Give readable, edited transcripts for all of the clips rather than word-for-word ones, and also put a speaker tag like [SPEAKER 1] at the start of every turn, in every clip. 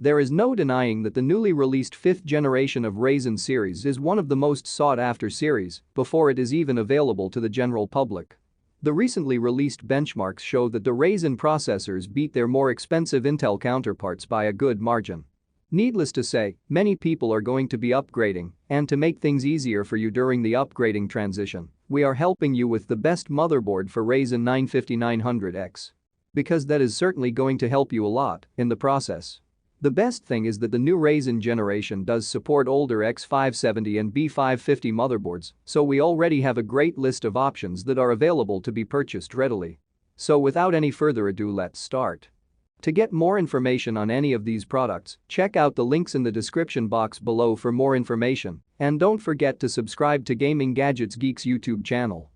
[SPEAKER 1] There is no denying that the newly released 5th generation of Ryzen series is one of the most sought-after series before it is even available to the general public. The recently released benchmarks show that the Ryzen processors beat their more expensive Intel counterparts by a good margin. Needless to say, many people are going to be upgrading, and to make things easier for you during the upgrading transition, we are helping you with the best motherboard for Ryzen 9 5900X. Because that is certainly going to help you a lot in the process. The best thing is that the new Ryzen generation does support older X570 and B550 motherboards, so we already have a great list of options that are available to be purchased readily. So without any further ado, let's start. To get more information on any of these products, check out the links in the description box below for more information, and don't forget to subscribe to Gaming Gadgets Geeks YouTube channel.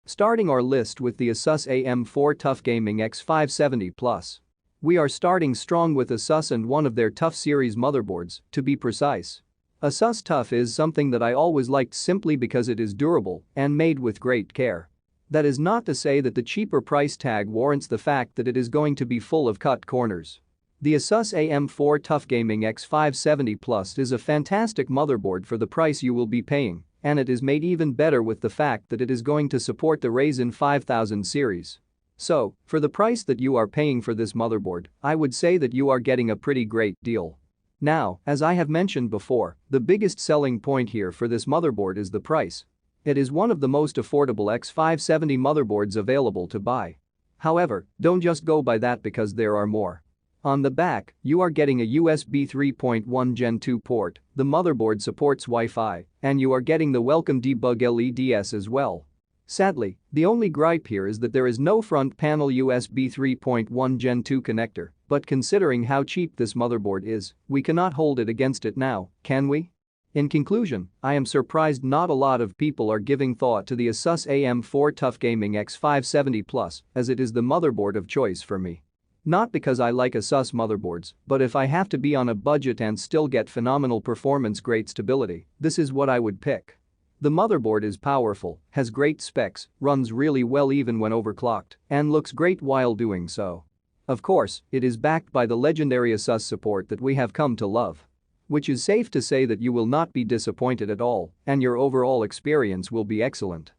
[SPEAKER 1] Starting our list with the Asus AM4 Tough Gaming X570 Plus. We are starting strong with Asus and one of their Tough series motherboards, to be precise. Asus Tough is something that I always liked simply because it is durable and made with great care. That is not to say that the cheaper price tag warrants the fact that it is going to be full of cut corners. The Asus AM4 Tough Gaming X570 Plus is a fantastic motherboard for the price you will be paying, and it is made even better with the fact that it is going to support the Ryzen 5000 series. So, for the price that you are paying for this motherboard, I would say that you are getting a pretty great deal. Now, as I have mentioned before, the biggest selling point here for this motherboard is the price. It is one of the most affordable X570 motherboards available to buy. However, don't just go by that because there are more. On the back, you are getting a USB 3.1 Gen 2 port, the motherboard supports Wi-Fi, and you are getting the welcome debug LEDs as well. Sadly, the only gripe here is that there is no front panel USB 3.1 Gen 2 connector, but considering how cheap this motherboard is, we cannot hold it against it now, can we? In conclusion, I am surprised not a lot of people are giving thought to the Asus AM4 Tough Gaming X570 Plus, as it is the motherboard of choice for me. Not because I like Asus motherboards, but if I have to be on a budget and still get phenomenal performance, great stability, this is what I would pick. The motherboard is powerful, has great specs, runs really well even when overclocked, and looks great while doing so. Of course, it is backed by the legendary Asus support that we have come to love. Which is safe to say that you will not be disappointed at all, and your overall experience will be excellent.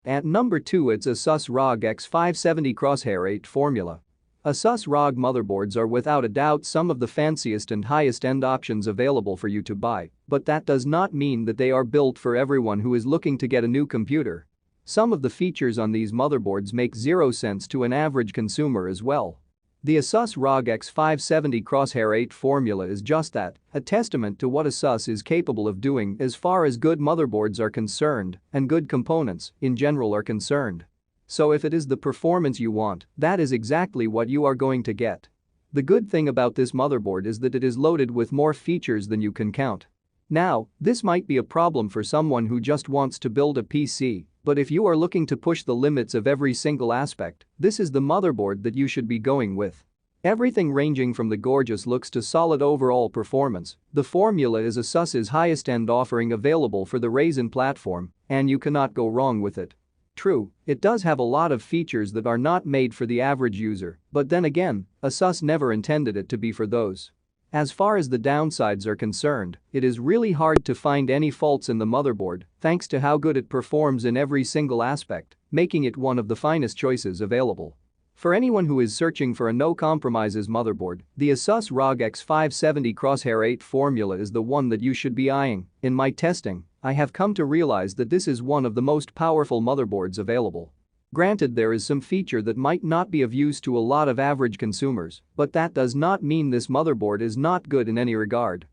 [SPEAKER 1] At number 2, it's Asus ROG X570 Crosshair 8 Formula. Asus ROG motherboards are without a doubt some of the fanciest and highest-end options available for you to buy, but that does not mean that they are built for everyone who is looking to get a new computer. Some of the features on these motherboards make zero sense to an average consumer as well. The Asus ROG X570 Crosshair 8 Formula is just that, a testament to what Asus is capable of doing as far as good motherboards are concerned and good components in general are concerned. So if it is the performance you want, that is exactly what you are going to get. The good thing about this motherboard is that it is loaded with more features than you can count. Now, this might be a problem for someone who just wants to build a PC, but if you are looking to push the limits of every single aspect, this is the motherboard that you should be going with. Everything ranging from the gorgeous looks to solid overall performance, the Formula is Asus's highest-end offering available for the Ryzen platform, and you cannot go wrong with it. True, it does have a lot of features that are not made for the average user, but then again, Asus never intended it to be for those. As far as the downsides are concerned, it is really hard to find any faults in the motherboard thanks to how good it performs in every single aspect, making it one of the finest choices available. For anyone who is searching for a no-compromises motherboard, the Asus ROG X570 Crosshair 8 Formula is the one that you should be eyeing. In my testing, I have come to realize that this is one of the most powerful motherboards available. Granted, there is some feature that might not be of use to a lot of average consumers, but that does not mean this motherboard is not good in any regard.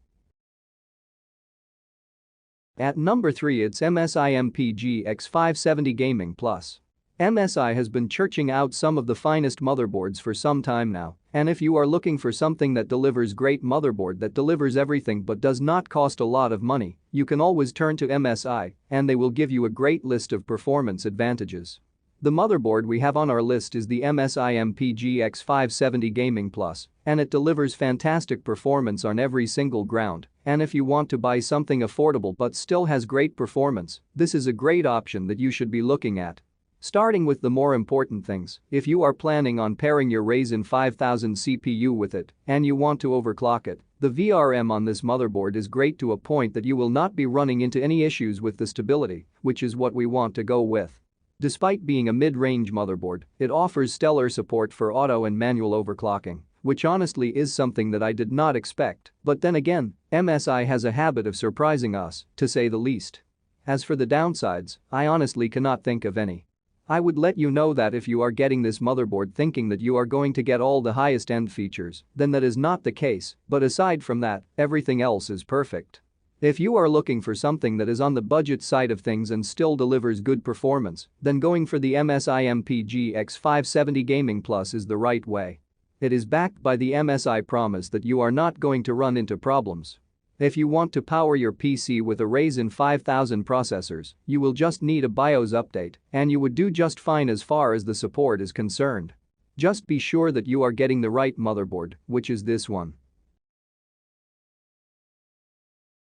[SPEAKER 1] At number 3, it's MSI MPG X570 Gaming Plus. MSI has been churching out some of the finest motherboards for some time now, and if you are looking for something that delivers great motherboard that delivers everything but does not cost a lot of money, you can always turn to MSI, and they will give you a great list of performance advantages. The motherboard we have on our list is the MSI MPG X570 Gaming Plus, and it delivers fantastic performance on every single ground, and if you want to buy something affordable but still has great performance, this is a great option that you should be looking at. Starting with the more important things, if you are planning on pairing your Ryzen 5000 CPU with it and you want to overclock it, the VRM on this motherboard is great to a point that you will not be running into any issues with the stability, which is what we want to go with. Despite being a mid-range motherboard, it offers stellar support for auto and manual overclocking, which honestly is something that I did not expect, but then again, MSI has a habit of surprising us, to say the least. As for the downsides, I honestly cannot think of any. I would let you know that if you are getting this motherboard thinking that you are going to get all the highest end features, then that is not the case, but aside from that, everything else is perfect. If you are looking for something that is on the budget side of things and still delivers good performance, then going for the MSI MPG X570 Gaming Plus is the right way. It is backed by the MSI promise that you are not going to run into problems. If you want to power your PC with a Ryzen 5000 processors, you will just need a BIOS update, and you would do just fine as far as the support is concerned. Just be sure that you are getting the right motherboard, which is this one.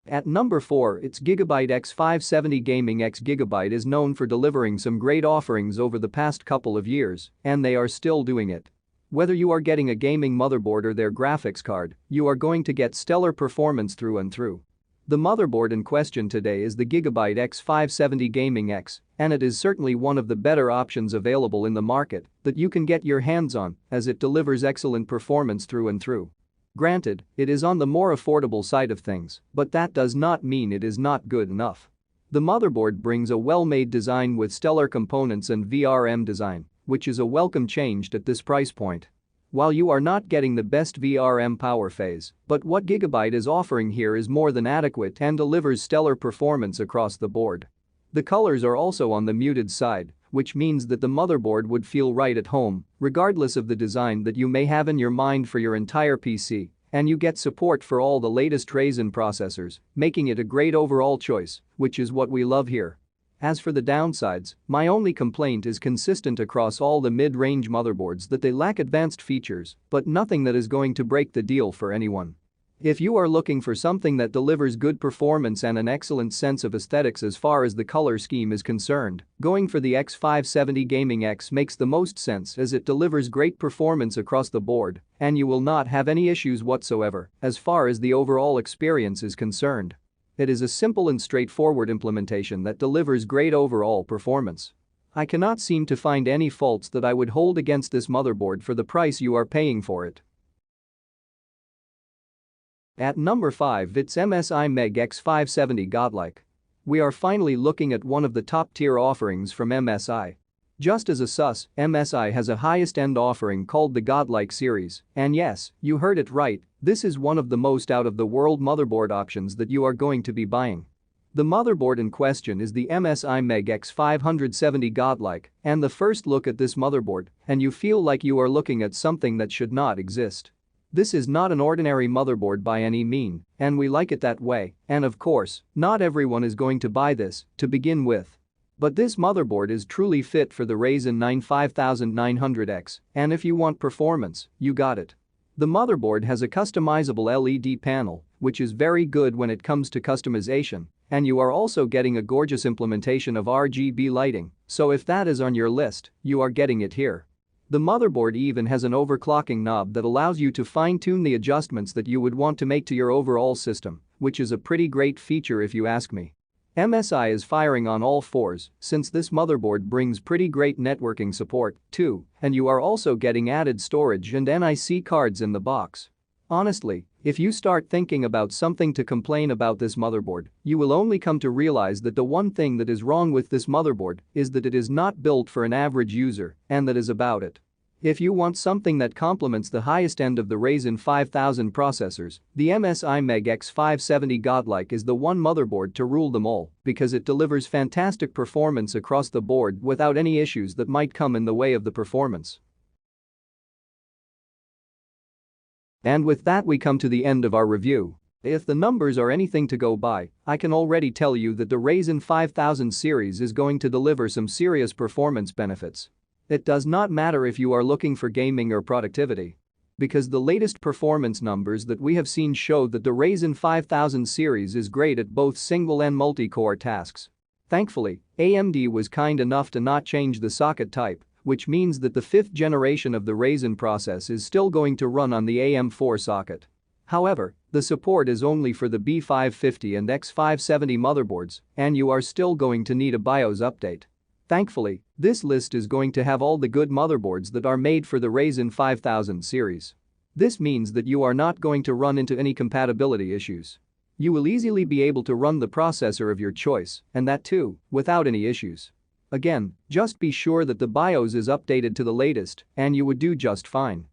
[SPEAKER 1] At number 4, it's Gigabyte X570 Gaming. Gigabyte is known for delivering some great offerings over the past couple of years, and they are still doing it. Whether you are getting a gaming motherboard or their graphics card, you are going to get stellar performance through and through. The motherboard in question today is the Gigabyte X570 Gaming X, and it is certainly one of the better options available in the market that you can get your hands on, as it delivers excellent performance through and through. Granted, it is on the more affordable side of things, but that does not mean it is not good enough. The motherboard brings a well-made design with stellar components and VRM design, which is a welcome change at this price point. While you are not getting the best VRM power phase, but what Gigabyte is offering here is more than adequate and delivers stellar performance across the board. The colors are also on the muted side, which means that the motherboard would feel right at home, regardless of the design that you may have in your mind for your entire PC, and you get support for all the latest Ryzen processors, making it a great overall choice, which is what we love here. As for the downsides, my only complaint is consistent across all the mid-range motherboards that they lack advanced features, but nothing that is going to break the deal for anyone. If you are looking for something that delivers good performance and an excellent sense of aesthetics as far as the color scheme is concerned, going for the X570 Gaming X makes the most sense as it delivers great performance across the board, and you will not have any issues whatsoever as far as the overall experience is concerned. It is a simple and straightforward implementation that delivers great overall performance. I cannot seem to find any faults that I would hold against this motherboard for the price you are paying for it. At number 5, it's MSI MEG X570 Godlike. We are finally looking at one of the top-tier offerings from MSI. Just as Asus, MSI has a highest-end offering called the Godlike series, and yes, you heard it right, this is one of the most out-of-the-world motherboard options that you are going to be buying. The motherboard in question is the MSI MEG X570 Godlike, and the first look at this motherboard, and you feel like you are looking at something that should not exist. This is not an ordinary motherboard by any means, and we like it that way, and of course, not everyone is going to buy this to begin with. But this motherboard is truly fit for the Ryzen 9 5900X, and if you want performance, you got it. The motherboard has a customizable LED panel, which is very good when it comes to customization, and you are also getting a gorgeous implementation of RGB lighting, so if that is on your list, you are getting it here. The motherboard even has an overclocking knob that allows you to fine-tune the adjustments that you would want to make to your overall system, which is a pretty great feature if you ask me. MSI is firing on all fours since this motherboard brings pretty great networking support, too, and you are also getting added storage and NIC cards in the box. Honestly, if you start thinking about something to complain about this motherboard, you will only come to realize that the one thing that is wrong with this motherboard is that it is not built for an average user, and that is about it. If you want something that complements the highest end of the Ryzen 5000 processors, the MSI MEG X570 Godlike is the one motherboard to rule them all because it delivers fantastic performance across the board without any issues that might come in the way of the performance. And with that we come to the end of our review. If the numbers are anything to go by, I can already tell you that the Ryzen 5000 series is going to deliver some serious performance benefits. It does not matter if you are looking for gaming or productivity. Because the latest performance numbers that we have seen show that the Ryzen 5000 series is great at both single and multi-core tasks. Thankfully, AMD was kind enough to not change the socket type, which means that the 5th generation of the Ryzen process is still going to run on the AM4 socket. However, the support is only for the B550 and X570 motherboards, and you are still going to need a BIOS update. Thankfully, this list is going to have all the good motherboards that are made for the Ryzen 5000 series. This means that you are not going to run into any compatibility issues. You will easily be able to run the processor of your choice, and that too, without any issues. Again, just be sure that the BIOS is updated to the latest and you would do just fine.